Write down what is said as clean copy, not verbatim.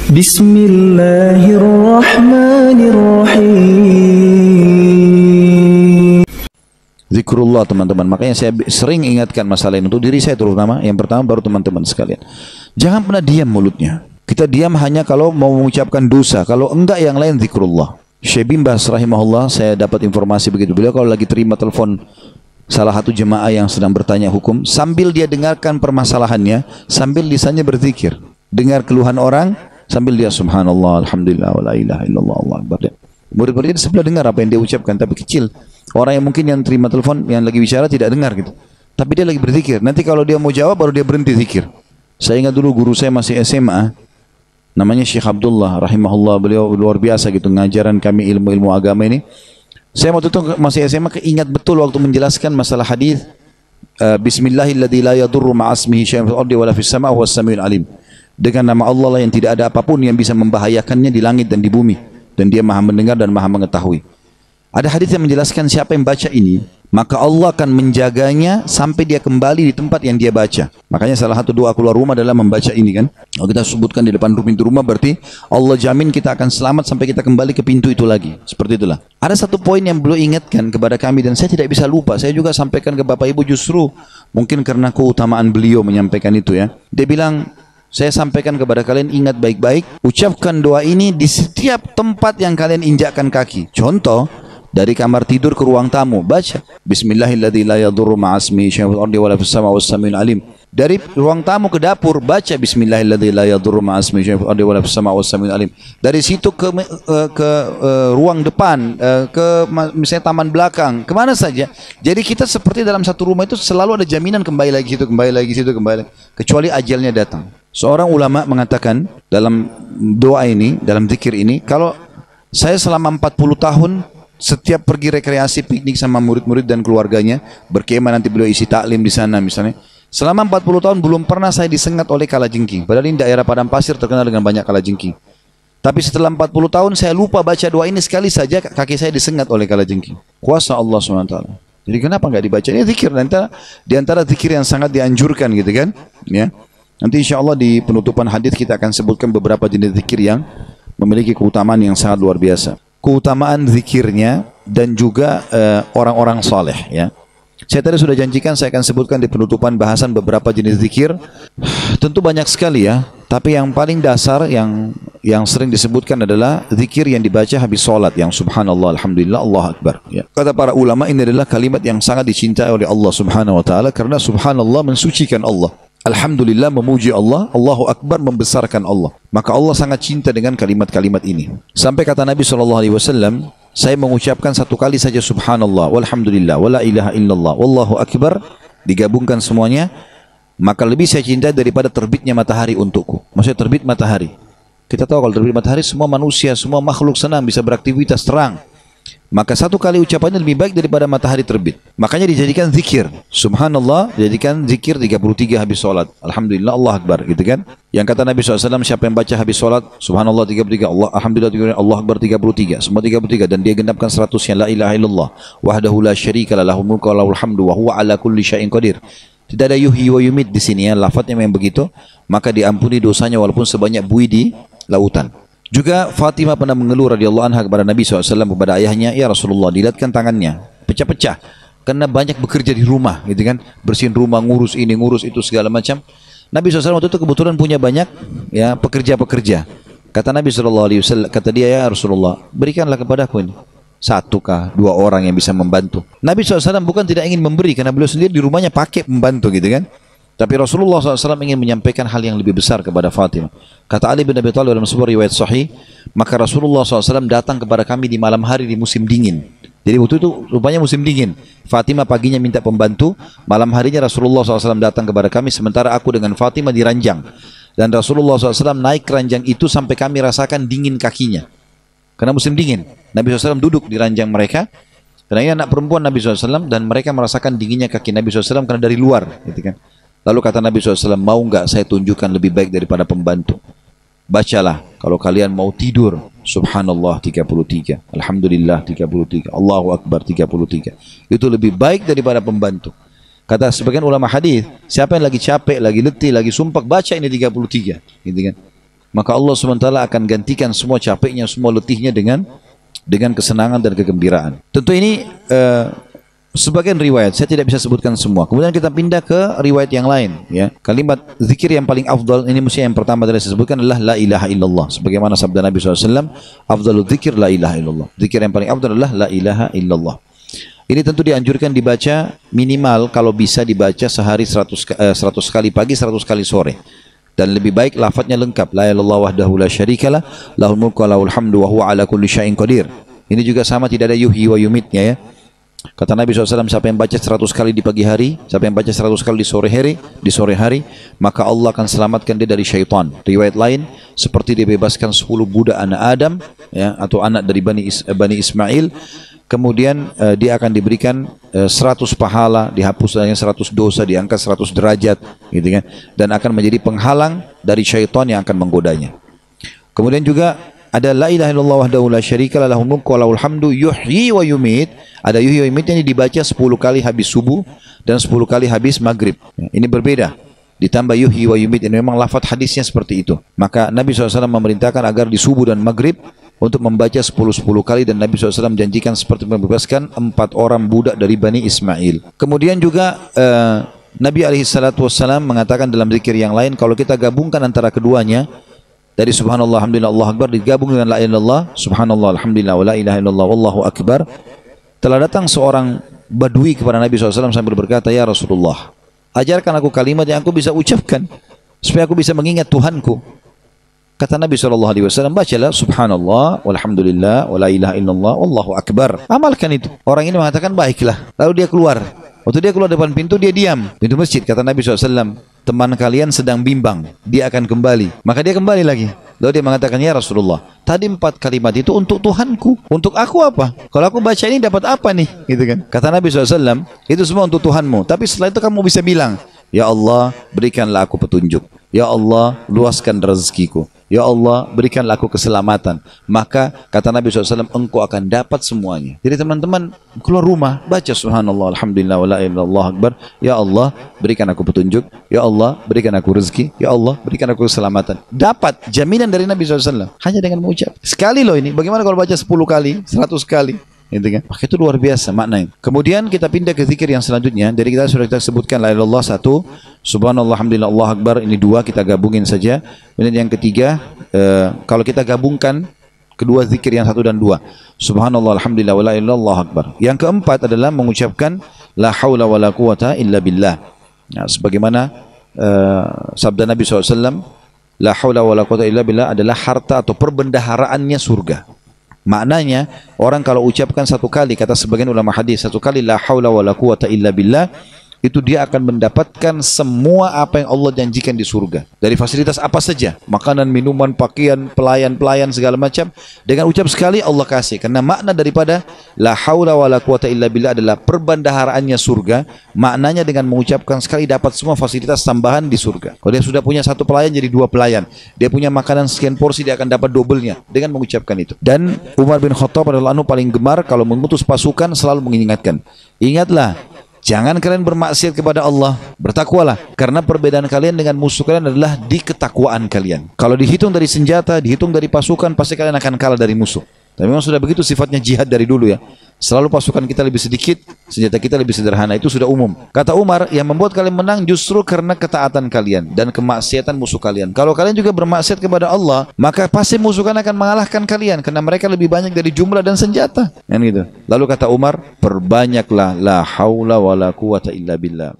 Bismillahirrahmanirrahim. Zikrullah teman-teman. Makanya saya sering ingatkan masalah ini untuk diri saya terutama. Yang pertama baru teman-teman sekalian. Jangan pernah diam mulutnya. Kita diam hanya kalau mau mengucapkan dosa. Kalau enggak yang lain zikrullah. Syekh bin Baz rahimahullah, saya dapat informasi begitu. Beliau kalau lagi terima telepon salah satu jemaah yang sedang bertanya hukum, sambil dia dengarkan permasalahannya, sambil lisannya berzikir. Dengar keluhan orang, sambil dia subhanallah, alhamdulillah, wa la ilaha illallah, Allah akbar. Murid-murid di sebelah dengar apa yang dia ucapkan, tapi kecil. Orang yang mungkin yang terima telepon, yang lagi bicara tidak dengar gitu. Tapi dia lagi berzikir. Nanti kalau dia mau jawab, baru dia berhenti zikir. Saya ingat dulu guru saya masih SMA, namanya Syekh Abdullah rahimahullah, beliau luar biasa gitu ngajaran kami ilmu-ilmu agama ini. Saya waktu itu masih SMA ingat betul waktu menjelaskan masalah hadis Bismillahilladzi la yadurru ma'asmihi syai'un fil ardi wala fis sama'i huwas samiul alim. Dengan nama Allah lah yang tidak ada apapun yang bisa membahayakannya di langit dan di bumi, dan dia maha mendengar dan maha mengetahui. Ada hadis yang menjelaskan siapa yang baca ini, maka Allah akan menjaganya sampai dia kembali di tempat yang dia baca. Makanya salah satu doa keluar rumah adalah membaca ini kan. Kalau kita sebutkan di depan pintu rumah, berarti Allah jamin kita akan selamat sampai kita kembali ke pintu itu lagi. Seperti itulah. Ada satu poin yang beliau ingatkan kepada kami dan saya tidak bisa lupa. Saya juga sampaikan ke Bapak Ibu, justru mungkin karena keutamaan beliau menyampaikan itu ya. Dia bilang, saya sampaikan kepada kalian, ingat baik-baik, ucapkan doa ini di setiap tempat yang kalian injakkan kaki. Contoh, dari kamar tidur ke ruang tamu, baca Bismillahilladzi la yadurru ma'asmihi syai'un fil ardi wala fis sama'i was samiul alim. Dari ruang tamu ke dapur, baca Bismillahilladzi la yadurru ma'asmihi syai'un fil ardi wala fis sama'i was samiul alim. Dari situ ke ruang depan, ke misalnya taman belakang, kemana saja. Jadi kita seperti dalam satu rumah itu selalu ada jaminan kembali lagi situ, kembali lagi situ, kembali lagi, kecuali ajalnya datang. Seorang ulama mengatakan dalam doa ini, dalam zikir ini, kalau saya selama 40 tahun setiap pergi rekreasi piknik sama murid-murid dan keluarganya, berkemah, nanti beliau isi taklim di sana misalnya. Selama 40 tahun belum pernah saya disengat oleh kalajengking. Padahal ini daerah padang pasir terkenal dengan banyak kalajengking. Tapi setelah 40 tahun saya lupa baca doa ini, sekali saja kaki saya disengat oleh kalajengking. Kuasa Allah SWT. Jadi kenapa nggak dibaca? Ini zikir di antara zikir yang sangat dianjurkan gitu kan? Ya. Nanti insya Allah di penutupan hadis kita akan sebutkan beberapa jenis zikir yang memiliki keutamaan yang sangat luar biasa. Keutamaan zikirnya dan juga orang-orang saleh ya. Saya tadi sudah janjikan saya akan sebutkan di penutupan bahasan beberapa jenis zikir. Tentu banyak sekali ya, tapi yang paling dasar yang sering disebutkan adalah zikir yang dibaca habis salat, yang subhanallah, alhamdulillah, Allah akbar ya. Kata para ulama, ini adalah kalimat yang sangat dicintai oleh Allah Subhanahu wa taala, karena subhanallah mensucikan Allah. Alhamdulillah memuji Allah, Allahu Akbar membesarkan Allah. Maka Allah sangat cinta dengan kalimat-kalimat ini. Sampai kata Nabi SAW, saya mengucapkan satu kali saja subhanallah, walhamdulillah, wala ilaha illallah, wallahu akbar, digabungkan semuanya, maka lebih saya cintai daripada terbitnya matahari untukku. Maksudnya terbit matahari. Kita tahu kalau terbit matahari semua manusia, semua makhluk senang bisa beraktivitas terang. Maka satu kali ucapannya lebih baik daripada matahari terbit. Makanya dijadikan zikir. Subhanallah dijadikan zikir 33 habis sholat. Alhamdulillah, Allah Akbar gitu kan. Yang kata Nabi SAW, siapa yang baca habis sholat Subhanallah 33, Allah, Alhamdulillah 33, Allah Akbar 33, semua 33, dan dia genapkan 100-nya la ilaha illallah wahdahu la syarika lah, lahul mulku wa lahul hamdu wa huwa ala kulli syai'in qadir. Tidak ada yuhyi wa yumit di sini ya, lafadznya memang begitu. Maka diampuni dosanya walaupun sebanyak buih di lautan. Juga Fatimah pernah mengeluh radhiyallahu anha kepada Nabi SAW, kepada ayahnya, ya Rasulullah, dilihatkan tangannya pecah-pecah karena banyak bekerja di rumah gitu kan, bersihin rumah, ngurus ini, ngurus itu, segala macam. Nabi SAW waktu itu kebetulan punya banyak ya pekerja-pekerja. Kata Nabi SAW, kata dia, ya Rasulullah, berikanlah kepadaku ini satu kah, dua orang yang bisa membantu. Nabi SAW bukan tidak ingin memberi, karena beliau sendiri di rumahnya pakai membantu gitu kan. Tapi Rasulullah SAW ingin menyampaikan hal yang lebih besar kepada Fatimah. Kata Ali bin Abi Thalib dalam sebuah riwayat sahih, maka Rasulullah SAW datang kepada kami di malam hari di musim dingin. Jadi waktu itu rupanya musim dingin. Fatimah paginya minta pembantu, malam harinya Rasulullah SAW datang kepada kami, sementara aku dengan Fatimah di ranjang. Dan Rasulullah SAW naik ke ranjang itu sampai kami rasakan dingin kakinya. Karena musim dingin. Nabi SAW duduk di ranjang mereka, karena ini anak perempuan Nabi SAW, dan mereka merasakan dinginnya kaki Nabi SAW karena dari luar gitu kan. Lalu kata Nabi SAW, mau nggak saya tunjukkan lebih baik daripada pembantu? Bacalah kalau kalian mau tidur, subhanallah 33, alhamdulillah 33, Allahu Akbar 33. Itu lebih baik daripada pembantu. Kata sebagian ulama hadis, siapa yang lagi capek, lagi letih, lagi sumpah, baca ini 33, gitu kan. maka Allah SWT akan gantikan semua capeknya, semua letihnya dengan kesenangan dan kegembiraan. Tentu ini sebagian riwayat, saya tidak bisa sebutkan semua. Kemudian kita pindah ke riwayat yang lain, ya. Kalimat zikir yang paling afdal ini mesti yang pertama tadi saya sebutkan adalah la ilaha illallah. Sebagaimana sabda Nabi SAW, afdalul zikir la ilaha illallah. Zikir yang paling afdal adalah la ilaha illallah. Ini tentu dianjurkan dibaca minimal kalau bisa dibaca sehari 100 kali pagi, 100 kali sore. Dan lebih baik lafadznya lengkap. La ilaha illallah wahdahu la syarikalah, lahul mulku wa lahul hamdu wa huwa ala kulli syai'in qadir. Ini juga sama, tidak ada yuhyi wa yumitnya, ya. Kata Nabi SAW, siapa yang baca 100 kali di pagi hari, siapa yang baca 100 kali di sore hari, maka Allah akan selamatkan dia dari syaitan. Riwayat lain, seperti dibebaskan 10 budak anak Adam, ya, atau anak dari Bani Ismail. Kemudian dia akan diberikan 100 pahala, dihapus 100 dosa, diangkat 100 derajat, gitu kan, dan akan menjadi penghalang dari syaitan yang akan menggodanya. Kemudian juga ada la ilaha illallah wahdahu la syarikalah, lahul mulku wa lahul hamdu yuhyi wa yumit. Ada yuhyi wa yumit yang dibaca 10 kali habis subuh dan 10 kali habis maghrib. Ini berbeda. Ditambah yuhyi wa yumit, ini memang lafaz hadisnya seperti itu. Maka Nabi SAW memerintahkan agar di subuh dan maghrib untuk membaca 10 kali, dan Nabi SAW janjikan seperti membebaskan 4 orang budak dari Bani Ismail. Kemudian juga Nabi SAW mengatakan dalam zikir yang lain, kalau kita gabungkan antara keduanya, dari subhanallah, alhamdulillah, Allahu akbar digabung dengan la ilaha illallah, subhanallah, alhamdulillah, wa la ilaha illallah, wallahu akbar. Telah datang seorang badui kepada Nabi SAW sambil berkata, ya Rasulullah, ajarkan aku kalimat yang aku bisa ucapkan supaya aku bisa mengingat Tuhanku. Kata Nabi SAW, bacalah subhanallah, walhamdulillah, wa la ilaha illallah, wallahu akbar. Amalkan itu. Orang ini mengatakan baiklah. Lalu dia keluar. Waktu dia keluar depan pintu, dia diam. Pintu masjid, kata Nabi SAW, teman kalian sedang bimbang, dia akan kembali. Maka dia kembali lagi. Lalu dia mengatakan, ya Rasulullah, tadi 4 kalimat itu untuk Tuhanku. Untuk aku apa? Kalau aku baca ini dapat apa nih? Gitu kan? Kata Nabi SAW, itu semua untuk Tuhanmu. Tapi setelah itu kamu bisa bilang, ya Allah, berikanlah aku petunjuk. Ya Allah, luaskan rezekiku. Ya Allah, berikanlah aku keselamatan. Maka kata Nabi SAW, engkau akan dapat semuanya. Jadi teman-teman keluar rumah, baca subhanallah, alhamdulillah, wa la ilaha illallah akbar. Ya Allah, berikan aku petunjuk. Ya Allah, berikan aku rezeki. Ya Allah, berikan aku keselamatan. Dapat jaminan dari Nabi SAW hanya dengan mengucap. Sekali loh ini. Bagaimana kalau baca 10 kali, 100 kali? Gitu kan? Maka itu luar biasa maknanya. Kemudian kita pindah ke zikir yang selanjutnya. Jadi kita sudah sebutkan la ilaha illallah 1, subhanallah, alhamdulillah, Allahu akbar, ini 2, kita gabungin saja. Kemudian yang ketiga, kalau kita gabungkan kedua zikir yang 1 dan 2, subhanallah, alhamdulillah, wa la ilaha illallah, Allahu akbar. Yang keempat adalah mengucapkan la haula wa la quwata illa billah. Nah, sebagaimana sabda Nabi SAW, la haula wa la quwata illa billah adalah harta atau perbendaharaannya surga. Maknanya, orang kalau ucapkan 1 kali, kata sebagian ulama hadis, 1 kali la haula wa la quwata illa billah, itu dia akan mendapatkan semua apa yang Allah janjikan di surga. Dari fasilitas apa saja, makanan, minuman, pakaian, pelayan segala macam. Dengan ucap sekali Allah kasih. Karena makna daripada la haula wa la quwata illa billah adalah perbendaharaannya surga. Maknanya dengan mengucapkan sekali dapat semua fasilitas tambahan di surga. Kalau dia sudah punya 1 pelayan jadi 2 pelayan. Dia punya makanan sekian porsi, dia akan dapat dobelnya dengan mengucapkan itu. Dan Umar bin Khattab adalah paling gemar kalau mengutus pasukan selalu mengingatkan, ingatlah, jangan kalian bermaksiat kepada Allah, bertakwalah. Karena perbedaan kalian dengan musuh kalian adalah di ketakwaan kalian. Kalau dihitung dari senjata, dihitung dari pasukan, pasti kalian akan kalah dari musuh. Tapi memang sudah begitu sifatnya jihad dari dulu, ya. Selalu pasukan kita lebih sedikit, senjata kita lebih sederhana, itu sudah umum. Kata Umar, yang membuat kalian menang justru karena ketaatan kalian dan kemaksiatan musuh kalian. Kalau kalian juga bermaksiat kepada Allah, maka pasti musuh kalian akan mengalahkan kalian karena mereka lebih banyak dari jumlah dan senjata. Kan gitu. Lalu kata Umar, perbanyaklah la haula wala quwata illa billah.